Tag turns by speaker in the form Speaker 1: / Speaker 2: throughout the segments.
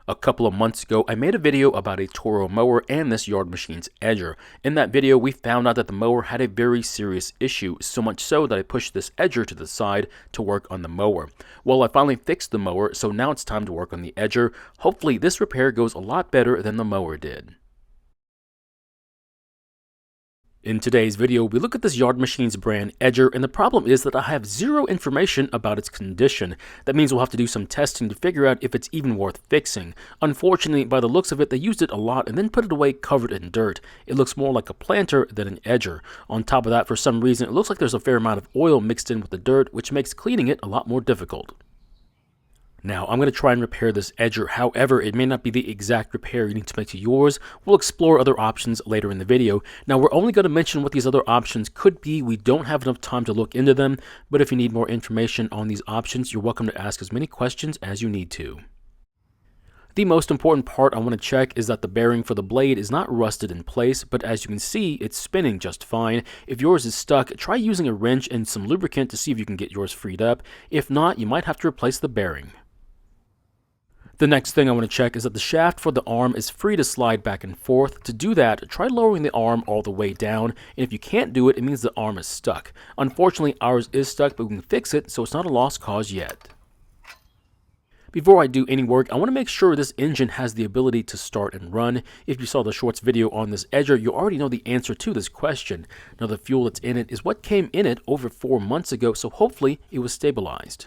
Speaker 1: A couple of months ago, I made a video about a Toro mower and this yard machine's edger. In that video, we found out that the mower had a very serious issue, so much so that I pushed this edger to the side to work on the mower. Well, I finally fixed the mower, so now it's time to work on the edger. Hopefully, this repair goes a lot better than the mower did. In today's video, we look at this yard machine's brand edger, and the problem is that I have zero information about its condition. That means we'll have to do some testing to figure out if it's even worth fixing. Unfortunately, by the looks of it, they used it a lot and then put it away covered in dirt. It looks more like a planter than an edger. On top of that, for some reason, it looks like there's a fair amount of oil mixed in with the dirt, which makes cleaning it a lot more difficult. Now, I'm going to try and repair this edger. However, it may not be the exact repair you need to make to yours. We'll explore other options later in the video. Now, we're only going to mention what these other options could be. We don't have enough time to look into them, but if you need more information on these options, you're welcome to ask as many questions as you need to. The most important part I want to check is that the bearing for the blade is not rusted in place, but as you can see, it's spinning just fine. If yours is stuck, try using a wrench and some lubricant to see if you can get yours freed up. If not, you might have to replace the bearing. The next thing I want to check is that the shaft for the arm is free to slide back and forth. To do that, try lowering the arm all the way down, and if you can't do it, it means the arm is stuck. Unfortunately, ours is stuck, but we can fix it, so it's not a lost cause yet. Before I do any work, I want to make sure this engine has the ability to start and run. If you saw the shorts video on this edger, you already know the answer to this question. Now, the fuel that's in it is what came in it over 4 months ago, so hopefully it was stabilized.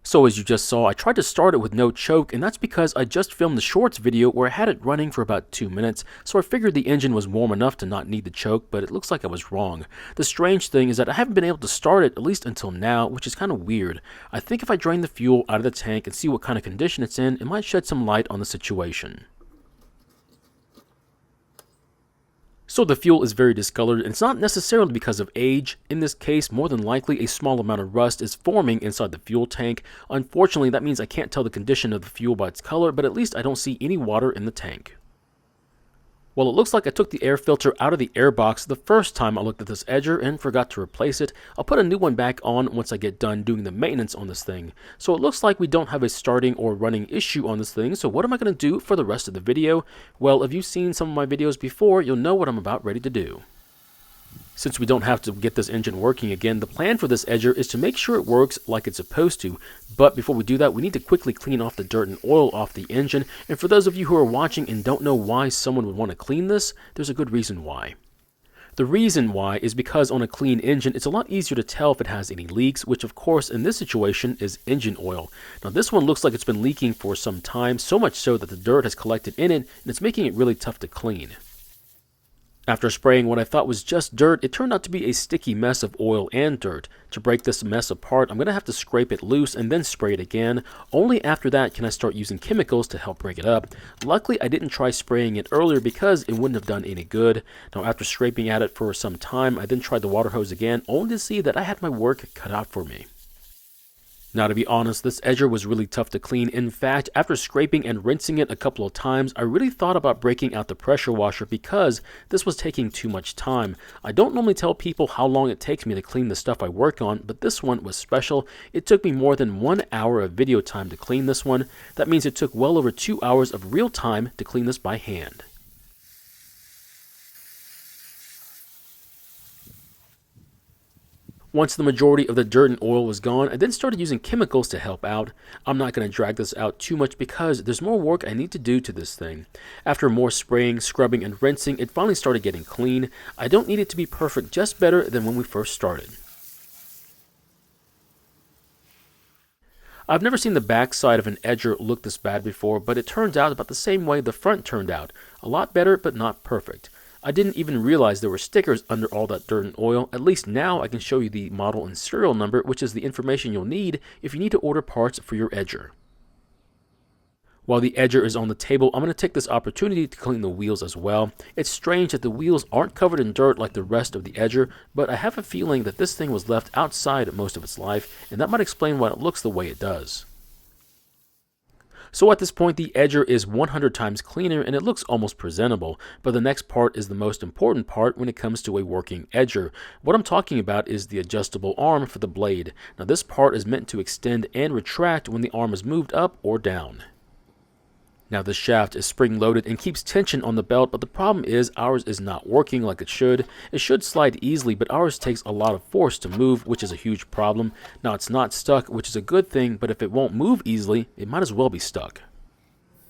Speaker 1: So as you just saw, I tried to start it with no choke, and that's because I just filmed the shorts video where I had it running for about 2 minutes, so I figured the engine was warm enough to not need the choke, but it looks like I was wrong. The strange thing is that I haven't been able to start it, at least until now, which is kind of weird. I think if I drain the fuel out of the tank and see what kind of condition it's in, it might shed some light on the situation. So the fuel is very discolored, and it's not necessarily because of age. In this case, more than likely a small amount of rust is forming inside the fuel tank. Unfortunately, that means I can't tell the condition of the fuel by its color, but at least I don't see any water in the tank. Well, it looks like I took the air filter out of the air box the first time I looked at this edger and forgot to replace it. I'll put a new one back on once I get done doing the maintenance on this thing. So it looks like we don't have a starting or running issue on this thing, so what am I going to do for the rest of the video? Well, if you've seen some of my videos before, you'll know what I'm about ready to do. Since we don't have to get this engine working again, the plan for this edger is to make sure it works like it's supposed to. But before we do that, we need to quickly clean off the dirt and oil off the engine. And for those of you who are watching and don't know why someone would want to clean this, there's a good reason why. The reason why is because on a clean engine, it's a lot easier to tell if it has any leaks, which of course in this situation is engine oil. Now this one looks like it's been leaking for some time, so much so that the dirt has collected in it, and it's making it really tough to clean. After spraying what I thought was just dirt, it turned out to be a sticky mess of oil and dirt. To break this mess apart, I'm going to have to scrape it loose and then spray it again. Only after that can I start using chemicals to help break it up. Luckily, I didn't try spraying it earlier because it wouldn't have done any good. Now, after scraping at it for some time, I then tried the water hose again, only to see that I had my work cut out for me. Now, to be honest, this edger was really tough to clean. In fact, after scraping and rinsing it a couple of times, I really thought about breaking out the pressure washer because this was taking too much time. I don't normally tell people how long it takes me to clean the stuff I work on, but this one was special. It took me more than 1 hour of video time to clean this one. That means it took well over 2 hours of real time to clean this by hand. Once the majority of the dirt and oil was gone, I then started using chemicals to help out. I'm not going to drag this out too much because there's more work I need to do to this thing. After more spraying, scrubbing, and rinsing, it finally started getting clean. I don't need it to be perfect, just better than when we first started. I've never seen the back side of an edger look this bad before, but it turns out about the same way the front turned out. A lot better, but not perfect. I didn't even realize there were stickers under all that dirt and oil. At least now I can show you the model and serial number, which is the information you'll need if you need to order parts for your edger. While the edger is on the table, I'm going to take this opportunity to clean the wheels as well. It's strange that the wheels aren't covered in dirt like the rest of the edger, but I have a feeling that this thing was left outside most of its life, and that might explain why it looks the way it does. So at this point, the edger is 100 times cleaner and it looks almost presentable, but the next part is the most important part when it comes to a working edger. What I'm talking about is the adjustable arm for the blade. Now this part is meant to extend and retract when the arm is moved up or down. Now this shaft is spring-loaded and keeps tension on the belt, but the problem is ours is not working like it should. It should slide easily, but ours takes a lot of force to move, which is a huge problem. Now it's not stuck, which is a good thing, but if it won't move easily, it might as well be stuck.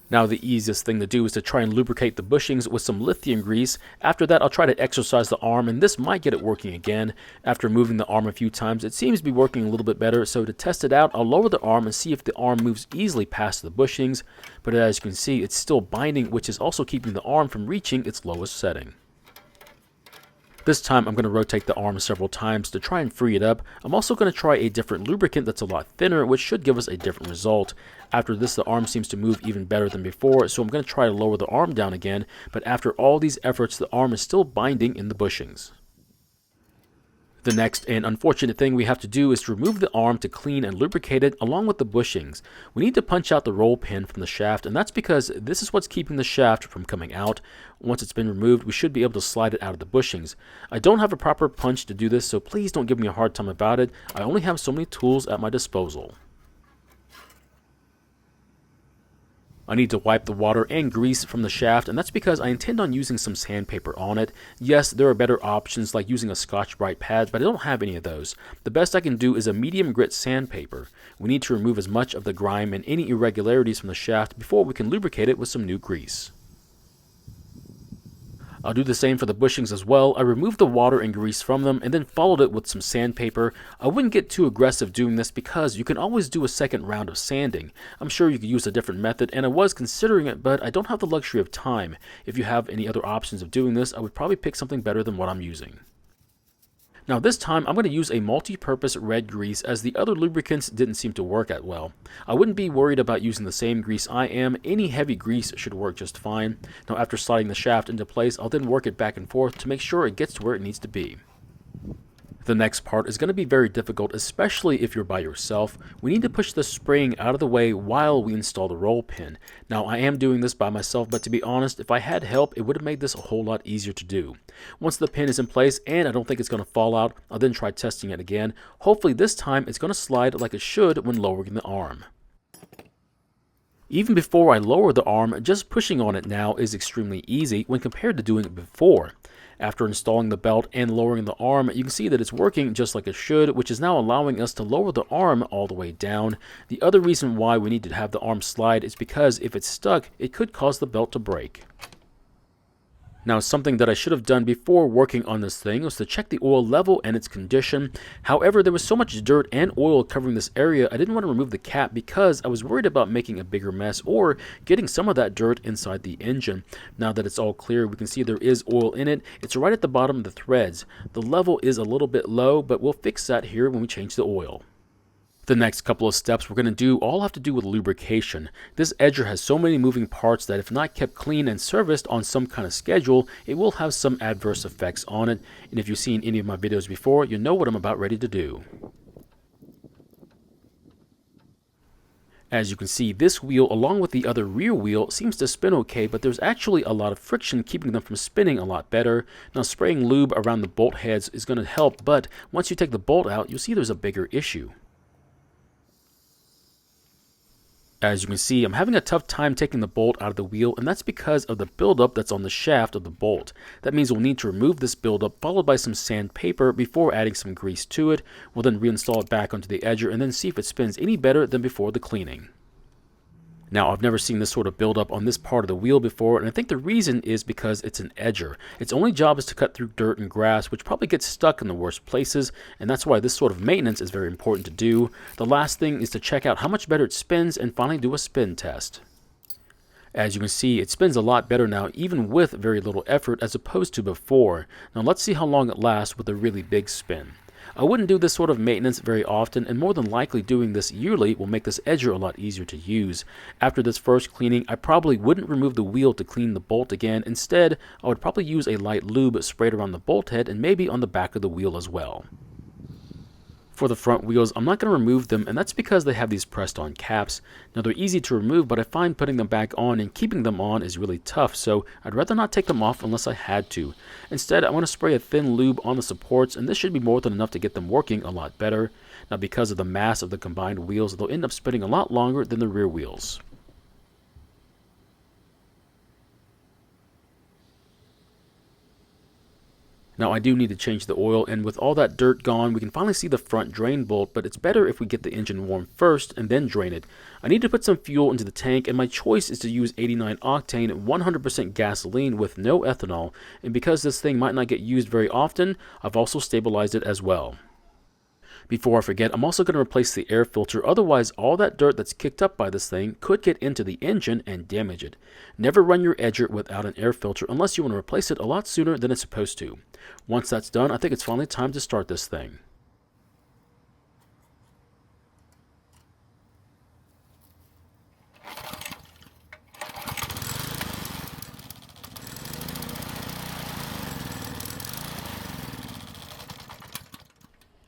Speaker 1: Now the easiest thing to do is to try and lubricate the bushings with some lithium grease. After that, I'll try to exercise the arm, and this might get it working again. After moving the arm a few times, it seems to be working a little bit better, so to test it out, I'll lower the arm and see if the arm moves easily past the bushings. But as you can see, it's still binding, which is also keeping the arm from reaching its lowest setting. This time I'm going to rotate the arm several times to try and free it up. I'm also going to try a different lubricant that's a lot thinner, which should give us a different result. After this, the arm seems to move even better than before, so I'm going to try to lower the arm down again, but after all these efforts, the arm is still binding in the bushings. The next and unfortunate thing we have to do is to remove the arm to clean and lubricate it along with the bushings. We need to punch out the roll pin from the shaft, and that's because this is what's keeping the shaft from coming out. Once it's been removed, we should be able to slide it out of the bushings. I don't have a proper punch to do this, so please don't give me a hard time about it. I only have so many tools at my disposal. I need to wipe the water and grease from the shaft, and that's because I intend on using some sandpaper on it. Yes, there are better options like using a Scotch-Brite pad, but I don't have any of those. The best I can do is a medium grit sandpaper. We need to remove as much of the grime and any irregularities from the shaft before we can lubricate it with some new grease. I'll do the same for the bushings as well. I removed the water and grease from them and then followed it with some sandpaper. I wouldn't get too aggressive doing this because you can always do a second round of sanding. I'm sure you could use a different method, and I was considering it, but I don't have the luxury of time. If you have any other options of doing this, I would probably pick something better than what I'm using. Now this time, I'm going to use a multi-purpose red grease as the other lubricants didn't seem to work that well. I wouldn't be worried about using the same grease I am. Any heavy grease should work just fine. Now after sliding the shaft into place, I'll then work it back and forth to make sure it gets to where it needs to be. The next part is going to be very difficult, especially if you're by yourself. We need to push the spring out of the way while we install the roll pin. Now I am doing this by myself, but to be honest, if I had help, it would have made this a whole lot easier to do. Once the pin is in place and I don't think it's going to fall out, I'll then try testing it again. Hopefully this time it's going to slide like it should when lowering the arm. Even before I lower the arm, just pushing on it now is extremely easy when compared to doing it before. After installing the belt and lowering the arm, you can see that it's working just like it should, which is now allowing us to lower the arm all the way down. The other reason why we need to have the arm slide is because if it's stuck, it could cause the belt to break. Now, something that I should have done before working on this thing was to check the oil level and its condition. However, there was so much dirt and oil covering this area, I didn't want to remove the cap because I was worried about making a bigger mess or getting some of that dirt inside the engine. Now that it's all clear, we can see there is oil in it. It's right at the bottom of the threads. The level is a little bit low, but we'll fix that here when we change the oil. The next couple of steps we're going to do all have to do with lubrication. This edger has so many moving parts that if not kept clean and serviced on some kind of schedule, it will have some adverse effects on it. And if you've seen any of my videos before, you know what I'm about ready to do. As you can see, this wheel along with the other rear wheel seems to spin okay, but there's actually a lot of friction keeping them from spinning a lot better. Now spraying lube around the bolt heads is going to help, but once you take the bolt out, you'll see there's a bigger issue. As you can see, I'm having a tough time taking the bolt out of the wheel, and that's because of the buildup that's on the shaft of the bolt. That means we'll need to remove this buildup, followed by some sandpaper before adding some grease to it. We'll then reinstall it back onto the edger and then see if it spins any better than before the cleaning. Now, I've never seen this sort of buildup on this part of the wheel before, and I think the reason is because it's an edger. Its only job is to cut through dirt and grass, which probably gets stuck in the worst places, and that's why this sort of maintenance is very important to do. The last thing is to check out how much better it spins and finally do a spin test. As you can see, it spins a lot better now, even with very little effort as opposed to before. Now let's see how long it lasts with a really big spin. I wouldn't do this sort of maintenance very often, and more than likely doing this yearly will make this edger a lot easier to use. After this first cleaning, I probably wouldn't remove the wheel to clean the bolt again. Instead, I would probably use a light lube sprayed around the bolt head and maybe on the back of the wheel as well. For the front wheels, I'm not going to remove them, and that's because they have these pressed on caps. Now they're easy to remove, but I find putting them back on and keeping them on is really tough, so I'd rather not take them off unless I had to. Instead, I want to spray a thin lube on the supports, and this should be more than enough to get them working a lot better. Now because of the mass of the combined wheels, they'll end up spinning a lot longer than the rear wheels. Now I do need to change the oil, and with all that dirt gone, we can finally see the front drain bolt, but it's better if we get the engine warm first and then drain it. I need to put some fuel into the tank, and my choice is to use 89 octane 100% gasoline with no ethanol, and because this thing might not get used very often, I've also stabilized it as well. Before I forget, I'm also going to replace the air filter, otherwise all that dirt that's kicked up by this thing could get into the engine and damage it. Never run your edger without an air filter unless you want to replace it a lot sooner than it's supposed to. Once that's done, I think it's finally time to start this thing.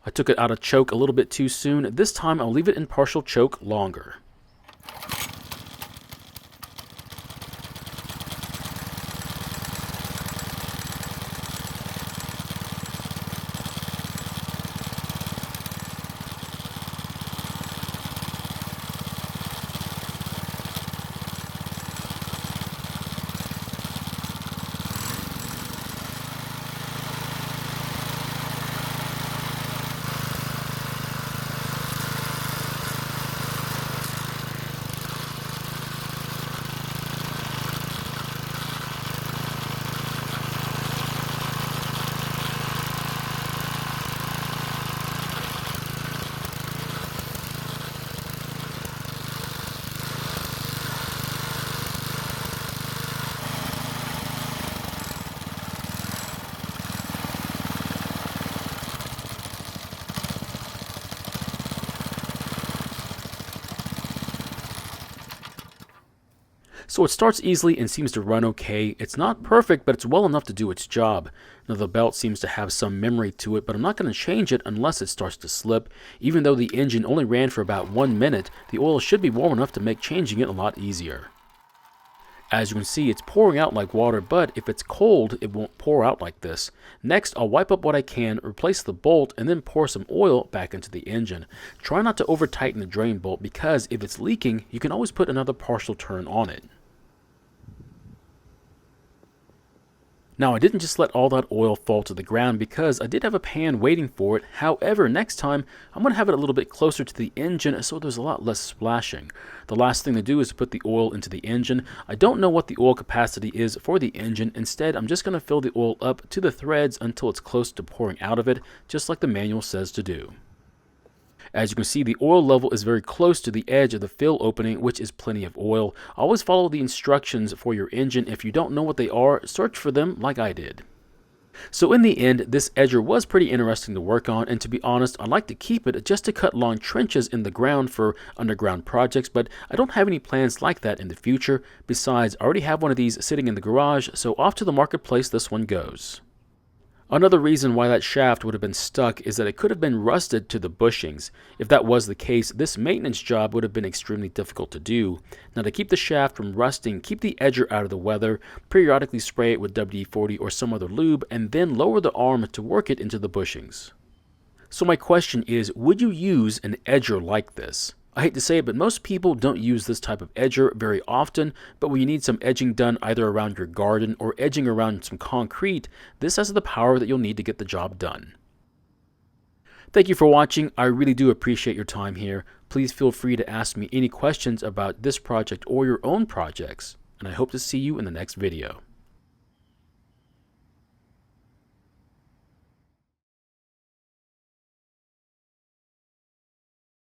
Speaker 1: I took it out of choke a little bit too soon. This time I'll leave it in partial choke longer. So it starts easily and seems to run okay. It's not perfect, but it's well enough to do its job. Now the belt seems to have some memory to it, but I'm not going to change it unless it starts to slip. Even though the engine only ran for about 1 minute, the oil should be warm enough to make changing it a lot easier. As you can see, it's pouring out like water, but if it's cold, it won't pour out like this. Next, I'll wipe up what I can, replace the bolt, and then pour some oil back into the engine. Try not to over-tighten the drain bolt because if it's leaking, you can always put another partial turn on it. Now, I didn't just let all that oil fall to the ground because I did have a pan waiting for it. However, next time, I'm going to have it a little bit closer to the engine so there's a lot less splashing. The last thing to do is to put the oil into the engine. I don't know what the oil capacity is for the engine. Instead, I'm just going to fill the oil up to the threads until it's close to pouring out of it, just like the manual says to do. As you can see, the oil level is very close to the edge of the fill opening, which is plenty of oil. Always follow the instructions for your engine. If you don't know what they are, search for them like I did. So in the end, this edger was pretty interesting to work on, and to be honest, I'd like to keep it just to cut long trenches in the ground for underground projects, but I don't have any plans like that in the future. Besides, I already have one of these sitting in the garage, so off to the marketplace this one goes. Another reason why that shaft would have been stuck is that it could have been rusted to the bushings. If that was the case, this maintenance job would have been extremely difficult to do. Now, to keep the shaft from rusting, keep the edger out of the weather, periodically spray it with WD-40 or some other lube, and then lower the arm to work it into the bushings. So my question is, would you use an edger like this? I hate to say it, but most people don't use this type of edger very often, but when you need some edging done either around your garden or edging around some concrete, this has the power that you'll need to get the job done. Thank you for watching. I really do appreciate your time here. Please feel free to ask me any questions about this project or your own projects, and I hope to see you in the next video.